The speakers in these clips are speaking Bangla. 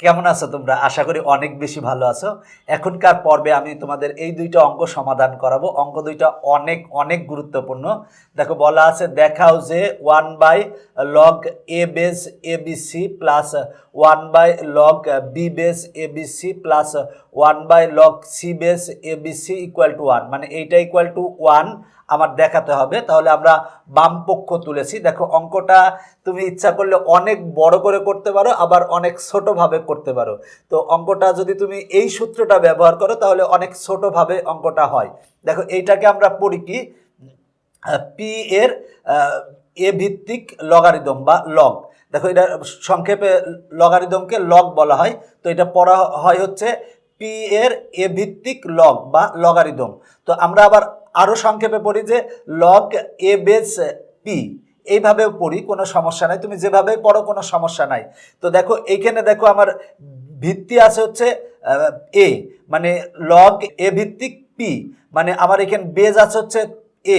কেমন আছো তোমরা? আশা করি অনেক বেশি ভালো আছো। এখনকার পর্বে আমি তোমাদের এই দুইটা অঙ্ক সমাধান করাবো। অঙ্ক দুইটা অনেক অনেক গুরুত্বপূর্ণ। দেখো বলা আছে, দেখাও যে 1/log a base abc plus 1/log b base abc plus 1/log c base abc equal to 1, মানে এইটা ইকুয়াল টু 1 আমার দেখাতে হবে। তাহলে আমরা বাম পক্ষ তুলেছি। দেখো অঙ্কটা তুমি ইচ্ছা করলে অনেক বড় করে করতে পারো, আবার অনেক ছোটভাবে করতে পারো। তো অঙ্কটা যদি তুমি এই সূত্রটা ব্যবহার করো তাহলে অনেক ছোটভাবে অঙ্কটা হয়। দেখো এইটাকে আমরা পড়ি কি, পি এর এ ভিত্তিক লগারিদম বা লগ। দেখো এটা সংক্ষেপে লগারিদমকে লগ বলা হয়। তো এটা পড়া হয় হচ্ছে পি এর এ ভিত্তিক লগ বা লগারিদম। তো আমরা আবার আরও সংক্ষেপে পড়ি যে লগ এ বেস পি। এইভাবেও পড়ি, কোনো সমস্যা নাই, তুমি যেভাবেই পড়ো কোনো সমস্যা নাই। তো দেখো এইখানে দেখো আমার ভিত্তি আছে হচ্ছে এ, মানে লগ এ ভিত্তিক পি, মানে আমার এখানে বেজ আছে হচ্ছে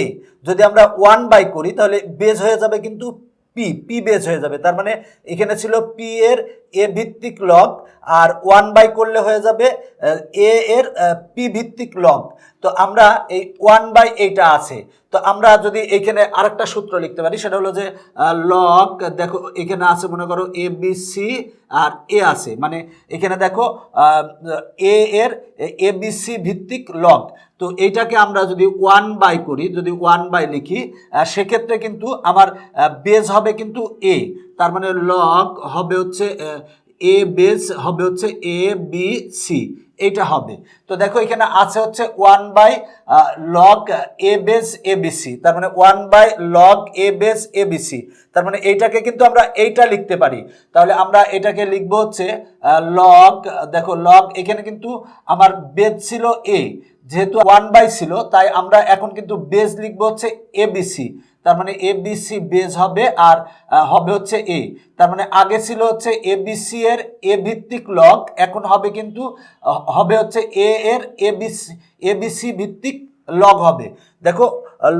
এ। যদি আমরা 1/, করি তাহলে বেজ হয়ে যাবে কিন্তু পি, পি বেজ হয়ে যাবে। তার মানে এখানে ছিল পি এর এ ভিত্তিক লগ, আর 1/, করলে হয়ে যাবে এ এর পি ভিত্তিক লগ। তো আমরা এই 1/, এইটা আছে। তো আমরা যদি এখানে আরেকটা সূত্র লিখতে পারি, সেটা হলো যে লগ, দেখো এখানে আছে মনে করো এ বি সি আর এ আছে, মানে এখানে দেখো এ এর এ বি সি ভিত্তিক লগ। তো এইটাকে আমরা যদি 1/, করি, যদি 1/, লিখি, সেক্ষেত্রে কিন্তু আমার বেজ হবে কিন্তু এ। তার মানে লগ হবে হচ্ছে এ বেস হবে হচ্ছে এ বি সি, এইটা হবে। তো দেখো এখানে আছে হচ্ছে 1/log a বেস abc, তার মানে 1/log a বেস abc। তার মানে এইটাকে কিন্তু আমরা এইটা লিখতে পারি। তাহলে আমরা এটাকে লিখবো হচ্ছে লগ, দেখো লগ এখানে কিন্তু আমার বেস ছিল a, যেহেতু 1/, ছিল, তাই আমরা এখন কিন্তু বেস লিখবো হচ্ছে abc। তার মানে এবিসি বেজ হবে, আর হবে হচ্ছে এ। তার মানে আগে ছিল হচ্ছে এবিসি এর এ ভিত্তিক লগ, এখন হবে কিন্তু হবে হচ্ছে এ এর এবিসি এবিসি ভিত্তিক লগ হবে। দেখো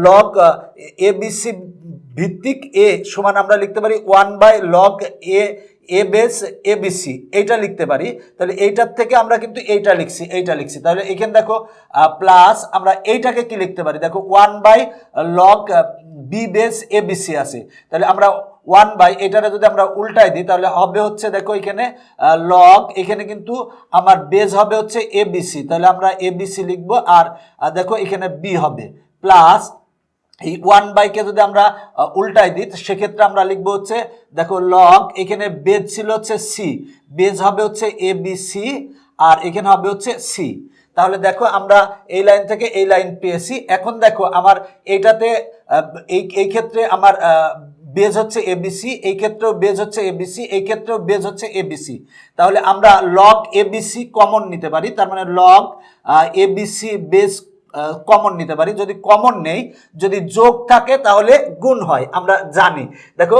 লগ এবিসি ভিত্তিক এ সমান আমরা লিখতে পারি 1/log এ বেস এবিসি, এইটা লিখতে পারি। তাহলে এইটার থেকে আমরা কিন্তু এইটা লিখছি। তাহলে এখানে দেখো প্লাস আমরা এইটাকে কি লিখতে পারি, দেখো 1/log বি বেস এবিসি আছে। তাহলে আমরা 1/, এটারে যদি আমরা উল্টাই দিই তাহলে হবে হচ্ছে, দেখো এখানে লগ, এখানে কিন্তু আমার বেজ হবে হচ্ছে এবিসি, তাহলে আমরা এবিসি লিখবো, আর দেখো এখানে বি হবে, প্লাস এই 1/, কে যদি আমরা উল্টাই দিই সেক্ষেত্রে আমরা লিখবো হচ্ছে, দেখো লগ এখানে বেজ ছিল হচ্ছে সি, বেজ হবে হচ্ছে এবিসি, আর এখানে হবে হচ্ছে সি। তাহলে দেখো আমরা এই লাইন থেকে এই লাইন পেয়েছি। এখন দেখো আমার এইটাতে এই ক্ষেত্রে আমার বেজ হচ্ছে এবিসি, এই ক্ষেত্রেও বেজ হচ্ছে এবিসি, এই ক্ষেত্রেও বেজ হচ্ছে এবিসি। তাহলে আমরা লগ এবিসি কমন নিতে পারি। তার মানে লগ এবিসি বেজ কমন নিতে পারি। যদি কমন নেই, যদি যোগ থাকে তাহলে গুণ হয়, আমরা জানি। দেখো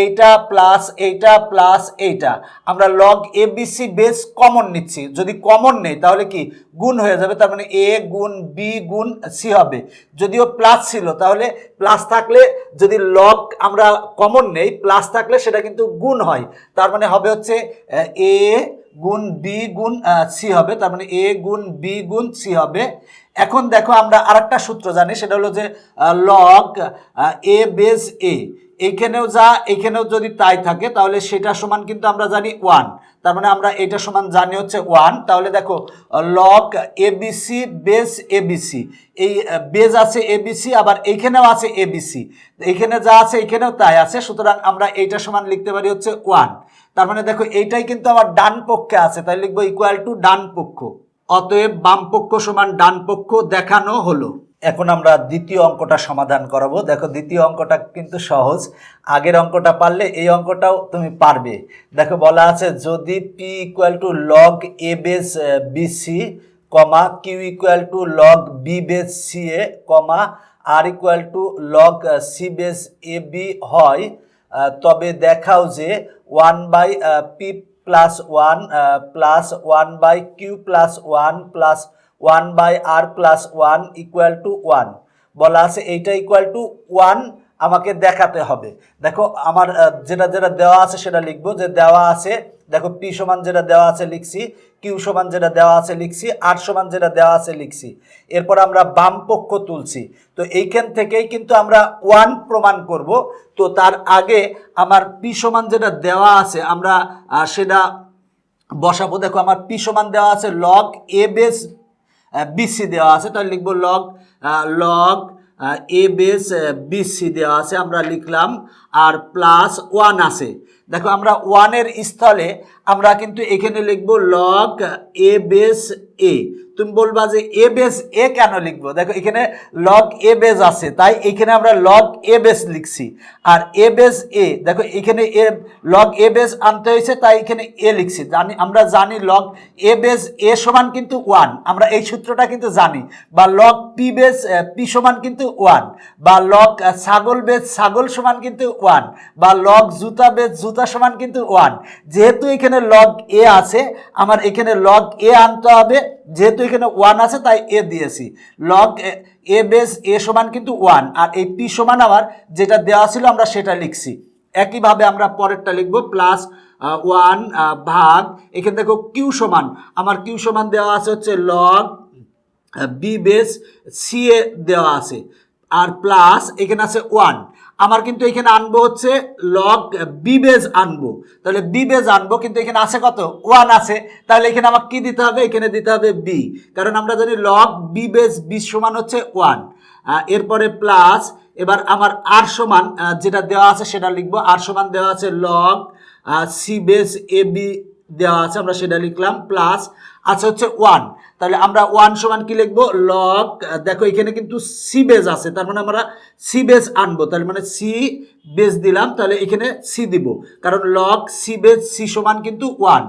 এইটা প্লাস এইটা প্লাস এইটা, আমরা লগ এবিসি বেস কমন নিচ্ছি। যদি কমন নেই তাহলে কি গুণ হয়ে যাবে, তার মানে এ গুণ বি গুণ সি হবে। যদিও প্লাস ছিল, তাহলে প্লাস থাকলে যদি লগ আমরা কমন নেই, প্লাস থাকলে সেটা কিন্তু গুণ হয়। তার মানে হবে হচ্ছে এ গুণ বি গুণ সি হবে, তার মানে এ গুণ বি গুণ সি হবে। এখন দেখো আমরা আরেকটা সূত্র জানি, সেটা হলো যে লগ এ বেস এ, এইখানেও যা এখানেও যদি তাই থাকে তাহলে সেটা সমান কিন্তু আমরা জানি 1। তার মানে আমরা এটা সমান জানি হচ্ছে 1। তাহলে দেখো লগ এবিসি বেস এবিসি, এই বেজ আছে এবিসি, আবার এইখানেও আছে এবিসি, এইখানে যা আছে এখানেও তাই আছে, সুতরাং আমরা এইটা সমান লিখতে পারি হচ্ছে 1। তার মানে দেখো এইটাই কিন্তু আমার ডান পক্ষে আছে, তাই লিখবো ইকুয়াল টু ডান পক্ষ। অতএব বাম পক্ষ সমান ডান পক্ষ দেখানো হলো। এখন আমরা দ্বিতীয় অঙ্কটা সমাধান করাবো। দেখো দ্বিতীয় অঙ্কটা কিন্তু সহজ, আগের অঙ্কটা পারলে এই অঙ্কটাও তুমি পারবে। দেখো বলা আছে, যদি p equal to log a base bc comma q equal to log b base c a comma r equal to log c base a b হয়, তবে দেখাও যে 1/পি প্লাস 1 প্লাস 1/কিউ প্লাস 1 প্লাস 1/আর প্লাস 1 ইকুয়াল টু 1। বলা আছে এইটা ইকুয়াল টু 1 আমাকে দেখাতে হবে। দেখো আমার যেটা যেটা দেওয়া আছে সেটা লিখবো, যে দেওয়া আছে দেখো পি সমান যেটা দেওয়া আছে লিখছি, কিউ সমান যেটা দেওয়া আছে লিখছি, আর সমান যেটা দেওয়া আছে লিখছি। এরপর আমরা বাম পক্ষ তুলছি। তো এইখান থেকেই কিন্তু আমরা 1 প্রমাণ করব। তো তার আগে আমার পি সমান যেটা দেওয়া আছে আমরা সেটা বসাবো। দেখো আমার পি সমান দেওয়া আছে লগ এ বেস বিসি দেওয়া আছে, তাহলে লিখবো লগ এ বেস বিসি দেওয়া আছে, আমরা লিখলাম, আর প্লাস 1 আছে। দেখো আমরা 1-এর স্থলে আমরা কিন্তু এখানে লিখবো লগ এ বেস এ। তুমি বলবা যে এ বেস এ কেন লিখবো? দেখো এখানে লগ এ বেস আছে, তাই এখানে আমরা লগ এ বেস লিখছি। আর এ বেস এ, দেখো এখানে এ লগ এ বেস আনতে হয়েছে, তাই এখানে এ লিখছি। আমরা জানি লগ এ বেস এ সমান কিন্তু 1, আমরা এই সূত্রটা কিন্তু জানি। বা লগ পি বেস পি সমান কিন্তু 1, বা লগ ছাগল বেস ছাগল সমান কিন্তু 1, বা লগ জুতা বেস জুতা সমান কিন্তু 1। যেহেতু এখানে লগ এ আছে, আমার এখানে লগ এ আনতে হবে। যেহেতু এখানে 1 আছে তাই এ দিয়েছি। লগ এ বেস এ সমান কিন্তু 1, আর এই পি সমান আমার যেটা দেওয়া ছিল আমরা সেটা লিখছি। একইভাবে আমরা পরেরটা লিখবো প্লাস 1 ভাগ, এখানে দেখো কিউ সমান, আমার কিউ সমান দেওয়া আছে হচ্ছে লগ বি বেস সি এ দেওয়া আছে, আর প্লাস এখানে আছে 1। আমার কিন্তু এখানে আনবো হচ্ছে লগ বি বেস আনবো, তাহলে বি বেস আনবো, কিন্তু এখানে আছে কত? 1 আছে। তাহলে এখানে আমাকে কি দিতে হবে? এখানে দিতে হবে বি, কারণ আমরা জানি লগ বি বেস বি সমান হচ্ছে 1। এরপরে প্লাস, এবার আমার আর সমান যেটা দেওয়া আছে সেটা লিখবো। আর সমান দেওয়া আছে log c base a B দেওয়া আছে, আমরা সেটা লিখলাম, প্লাস আছে হচ্ছে 1। তাহলে আমরা 1 সমান কি লিখবো? লগ, দেখো এখানে কিন্তু সি বেস আছে, তার মানে আমরা সি বেস আনবো, তাহলে মানে সি বেস দিলাম, তাহলে এখানে সি দিব, কারণ লগ সি বেস সি সমান কিন্তু 1।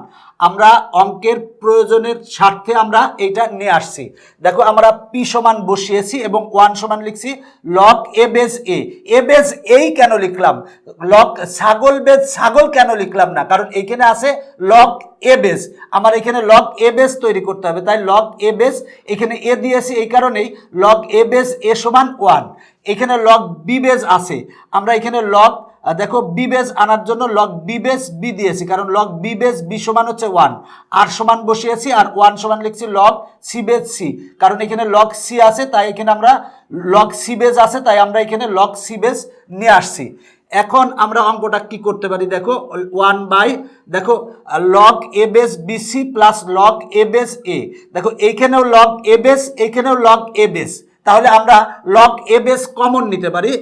আমরা অঙ্কের প্রয়োজনের স্বার্থে আমরা এইটা নিয়ে আসছি। দেখো আমরা পি সমান বসিয়েছি এবং 1 সমান লিখছি log a base A. A base এই কেন লিখলাম? লগ ছাগল বেস ছাগল কেন লিখলাম না? কারণ এখানে আছে লগ এ বেস, আমার এখানে লগ এ বেস তৈরি করতে হবে, তাই লগ এ বেস এখানে এ দিয়েছি, এই কারণেই লগ এ বেস এ সমান 1। এখানে লগ বি বেস আছে, আমরা এখানে লগ দেখো বি বেস আনার জন্য লগ বি বেস বি দিয়েছি, কারণ লগ বি বেস বি সমান হচ্ছে 1। আর সমান বসিয়েছি, আর 1 সমান লিখছি লগ সি বেস সি, কারণ এখানে লগ সি আছে, তাই এখানে আমরা লগ সি বেস আছে, তাই আমরা এখানে লগ সি বেস নিয়ে আসছি। এখন আমরা অঙ্কটা কি করতে পারি? দেখো 1 বাই, দেখো log a base BC plus log a base এ। দেখো এইখানেও লগ এ বেস, এইখানেও লগ এ বেস, তাহলে আমরা লগ এ বেস কমন নিতে পারি।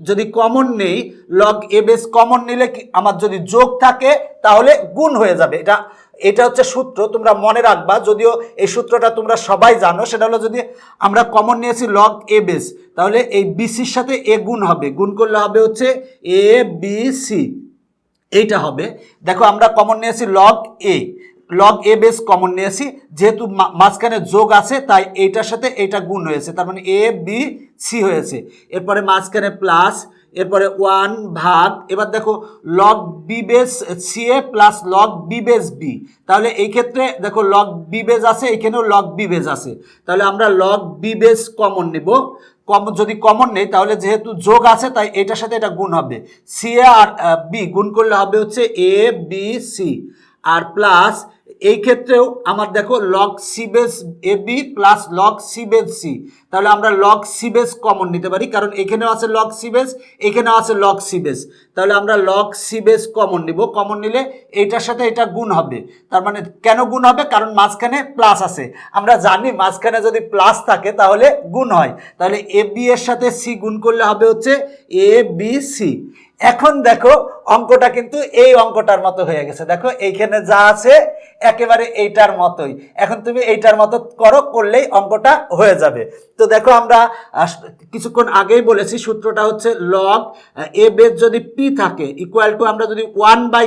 যদি কমন নেই, লগ এ বেস কমন নিলে আমার যদি যোগ থাকে তাহলে গুণ হয়ে যাবে। এটা হচ্ছে সূত্র, তোমরা মনে রাখবা। যদিও এই সূত্রটা তোমরা সবাই জানো, সেটা হলো যদি আমরা কমন নিয়েছি লগ এ বেস, তাহলে এই বিসির সাথে এ গুণ হবে, গুণ করলে হবে হচ্ছে এ বি সি, এইটা হবে। দেখো আমরা কমন নিয়েছি লগ এ বেস কমন নিয়েছি, যেহেতু মাঝখানে যোগ আছে তাই এইটার সাথে এইটা গুণ হয়েছে, তার মানে এ বি সি হয়েছে। এরপরে মাঝখানে প্লাস, এরপরে 1 ভাগ, এবার দেখো log b base c a plus log b base b, তাহলে এই ক্ষেত্রে দেখো লগ বি বেস আছে, এখানেও লগ বি বেস আছে, তাহলে আমরা লগ বি বেস কমন নেব। যদি কমন নেই তাহলে যেহেতু যোগ আছে তাই এটার সাথে এটা গুণ হবে, সি এ আর বি গুণ করলে হবে হচ্ছে এ বি সি, আর প্লাস এই ক্ষেত্রেও আমার দেখো log c base a b plus log c base c, তাহলে আমরা লগ সি বেস কমন নিতে পারি, কারণ এখানেও আছে লগ সি বেস, এখানেও আছে লগ সি বেস, তাহলে আমরা লগ সি বেস কমন নিব। কমন নিলে এইটার সাথে এটা গুণ হবে, তার মানে কেন গুণ হবে? কারণ মাঝখানে প্লাস আছে, আমরা জানি মাঝখানে যদি প্লাস থাকে তাহলে গুণ হয়, তাহলে এ বি এর সাথে সি গুণ করলে হবে হচ্ছে এ বি সি। এখন দেখো অঙ্কটা কিন্তু এই অঙ্কটার মতো হয়ে গেছে। দেখো এইখানে যা আছে একেবারে এইটার মতোই, এখন তুমি এইটার মতো করলেই অঙ্কটা হয়ে যাবে। তো দেখো আমরা কিছুক্ষণ আগেই বলেছি সূত্রটা হচ্ছে লগ এ বেস যদি পি থাকে ইকুয়াল টু, আমরা যদি 1 বাই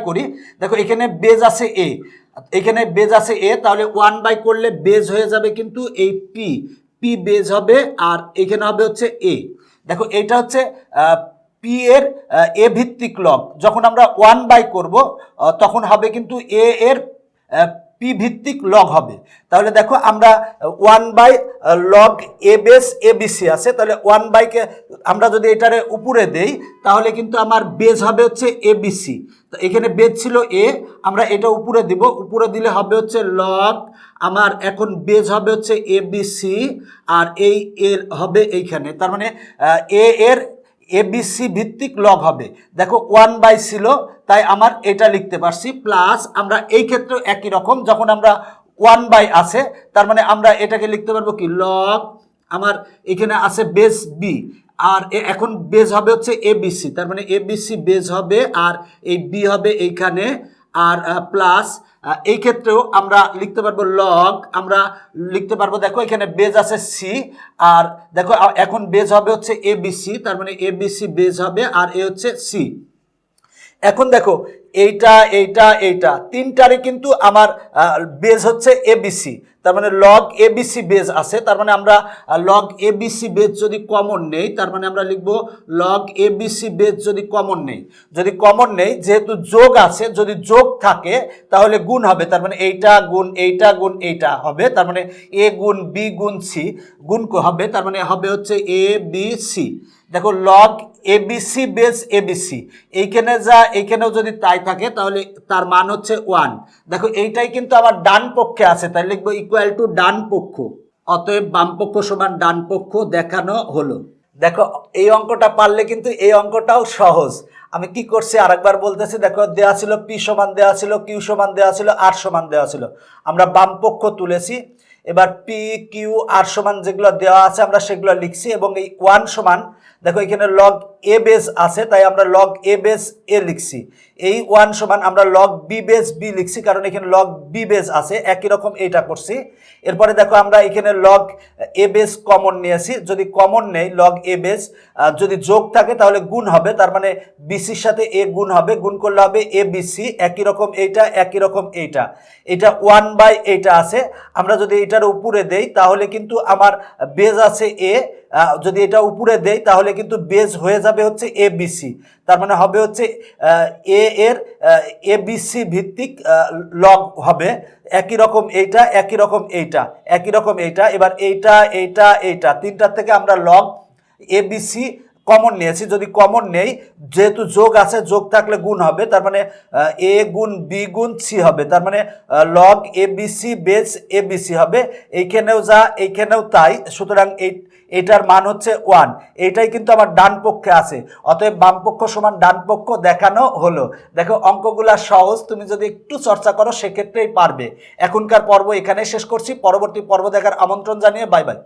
করি, দেখো এখানে বেজ আছে এ, এখানে বেজ আছে এ, তাহলে 1 বাই করলে বেজ হয়ে যাবে কিন্তু এই পি বেজ হবে, আর এখানে হবে হচ্ছে এ। দেখো এইটা হচ্ছে পি এর এ ভিত্তিক লগ, যখন আমরা 1 বাই করব তখন হবে কিন্তু এ এর পি ভিত্তিক লগ হবে। তাহলে দেখো আমরা 1/log a বেস ABC আছে, তাহলে 1/কে আমরা যদি এটারে উপরে দেই তাহলে কিন্তু আমার বেজ হবে হচ্ছে ABC। তো এখানে বেজ ছিল a, আমরা এটা উপরে দিব, উপরে দিলে হবে হচ্ছে লগ, আমার এখন বেজ হবে হচ্ছে ABC আর এই এর হবে এইখানে, তার মানে a এর ABC ভিত্তিক লগ হবে। দেখো 1/, ছিল তাই আমার এটা লিখতে পারছি, প্লাস আমরা এই ক্ষেত্রে একই রকম, যখন আমরা 1/, আছে তার মানে আমরা এটাকে লিখতে পারবো কি লগ, আমার এখানে আছে বেস B আর এখন বেজ হবে হচ্ছে ABC, তার মানে ABC বেজ হবে আর এই B হবে এইখানে, আর প্লাস এই ক্ষেত্রেও আমরা লিখতে পারবো লগ, আমরা লিখতে পারবো দেখো এখানে বেজ আছে C আর দেখো এখন বেজ হবে হচ্ছে ABC, তার মানে ABC বেজ হবে আর এ হচ্ছে C। এখন দেখো এইটা এইটা এইটা তিনটারই কিন্তু আমার বেজ হচ্ছে ABC, তার মানে লগ ABC বেজ আছে, তার মানে আমরা লগ ABC বেজ যদি কমন নেই তার মানে আমরা লিখব লগ ABC বেজ যদি কমন নেই, যদি কমন নেই যেহেতু যোগ আছে, যদি যোগ থাকে তাহলে গুণ হবে, তার মানে এইটা গুণ এইটা হবে, তার মানে A গুণ B গুণ C গুণ হবে, তার মানে হবে হচ্ছে ABC। দেখো লগ ABC বেস ABC, এইখানে যা এইখানেও যদি তাই থাকে তাহলে তার মান হচ্ছে 1। দেখো এইটাই কিন্তু আমার ডান পক্ষে আছে, তাই লিখবো ইকুয়াল টু ডান পক্ষ, অতএব বাম পক্ষ সমান ডান পক্ষ দেখানো হলো। দেখো এই অঙ্কটা পারলে কিন্তু এই অঙ্কটাও সহজ। আমি কি করছি আরেকবার বলতেছি, দেখো দেওয়া ছিল P সমান দেওয়া ছিল, Q সমান দেওয়া ছিল, R সমান দেওয়া ছিল, আমরা বাম পক্ষ তুলেছি। এবার P Q R সমান যেগুলো দেওয়া আছে আমরা সেগুলো লিখছি, এবং এই 1 সমান দেখো এখানে লগ A বেস আছে তাই আমরা লগ A বেস A লিখছি, এই 1 সমান আমরা লগ B বেস B লিখছি কারণ এখানে লগ B বেস আছে, একই রকম এইটা করছি। এরপরে দেখো আমরা এখানে লগ A বেস কমন নিয়েছি, যদি কমন নেই লগ A বেস যদি যোগ থাকে তাহলে গুণ হবে, তার মানে BCর সাথে A গুণ হবে, গুণ করলে হবে ABC, একই রকম এইটা একই রকম এইটা, এটা 1/, এইটা আছে, আমরা যদি এটার উপরে দেই তাহলে কিন্তু আমার বেজ আছে A, যদি এটা উপরে দেই তাহলে কিন্তু বেজ হয়ে যাবে হচ্ছে ABC, তার মানে হবে হচ্ছে A এর ABC ভিত্তিক লগ হবে, একই রকম এইটা একই রকম এইটা একই রকম এইটা। এবার এইটা এইটা এইটা তিনটার থেকে আমরা লগ ABC কমন নিয়েছি, যদি কমন নেই যেহেতু যোগ আছে, যোগ থাকলে গুণ হবে, তার মানে A গুণ B গুণ C হবে, তার মানে লগ ABC বেস ABC হবে, এইখানেও যা এইখানেও তাই, সুতরাং এটার মান হচ্ছে 1, এইটাই কিন্তু আমার ডান পক্ষে আছে, অতএব বাম পক্ষ সমান ডান পক্ষ দেখানো হলো। দেখো অঙ্কগুলা সহজ, তুমি যদি একটু চর্চা করো সেক্ষেত্রেই পারবে। এখনকার পর্ব এখানে শেষ করছি, পরবর্তী পর্ব দেখার আমন্ত্রণ জানিয়ে বাই বাই।